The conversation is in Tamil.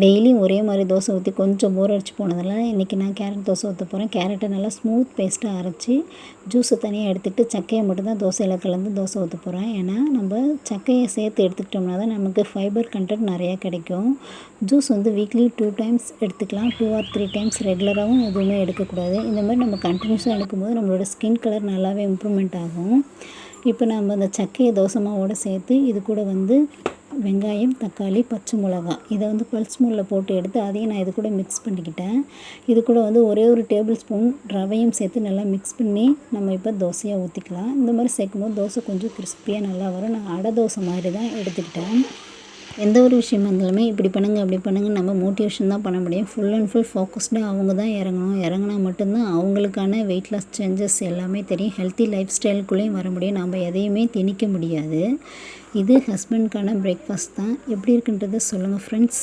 டெய்லியும் ஒரே மாதிரி தோசை ஊற்றி கொஞ்சம் போர் அடிச்சு போனதால் இன்றைக்கி நான் கேரட் தோசை ஊற்ற போகிறேன். கேரட்டை நல்லா ஸ்மூத் பேஸ்ட்டாக அரைச்சி ஜூஸை தனியாக எடுத்துகிட்டு சக்கையை மட்டும்தான் தோசையில் கலந்து தோசை ஊற்ற போகிறேன். ஏன்னா நம்ம சக்கையை சேர்த்து எடுத்துக்கிட்டோம்னா தான் நமக்கு ஃபைபர் கண்டென்ட் நிறையா கிடைக்கும். ஜூஸ் வீக்லி 2 டைம்ஸ் எடுத்துக்கலாம். 2 or 3 டைம்ஸ் ரெகுலராகவும் எதுவுமே எடுக்கக்கூடாது. இந்த மாதிரி நம்ம கண்டினியூஸாக எடுக்கும்போது நம்மளோட ஸ்கின் கலர் நல்லாவே இம்ப்ரூவ்மெண்ட் ஆகும். இப்போ நம்ம அந்த சக்கையை தோசை மாவோடு சேர்த்து இது கூட வெங்காயம், தக்காளி, பச்சை மிளகாய் இதை பல்ஸ் மோடில் போட்டு எடுத்து அதையும் நான் இது கூட மிக்ஸ் பண்ணிக்கிட்டேன். இது கூட ஒரே ஒரு டேபிள் ஸ்பூன் ரவையும் சேர்த்து நல்லா மிக்ஸ் பண்ணி நம்ம இப்போ தோசையாக ஊற்றிக்கலாம். இந்த மாதிரி சேர்க்கும்போது தோசை கொஞ்சம் கிறிஸ்பியாக நல்லா வரும். நான் அடை தோசை மாதிரி தான் எடுத்துக்கிட்டேன். எந்த ஒரு விஷயமா இருந்தாலுமே இப்படி பண்ணுங்கள் அப்படி பண்ணுங்கள் நம்ம மோட்டிவேஷன் தான் பண்ண முடியும். ஃபுல் அண்ட் ஃபுல் ஃபோக்கஸ்டாக அவங்க தான் இறங்கினா மட்டும்தான் அவங்களுக்கான வெயிட் லாஸ் சேஞ்சஸ் எல்லாமே தெரியும். ஹெல்த்தி லைஃப் ஸ்டைலுக்குள்ளேயும் வர முடியும். நம்ம எதையுமே திணிக்க முடியாது. இது ஹஸ்பண்ட்கான பிரேக்ஃபாஸ்ட் தான். எப்படி இருக்குன்றதை சொல்லுங்கள் ஃப்ரெண்ட்ஸ்.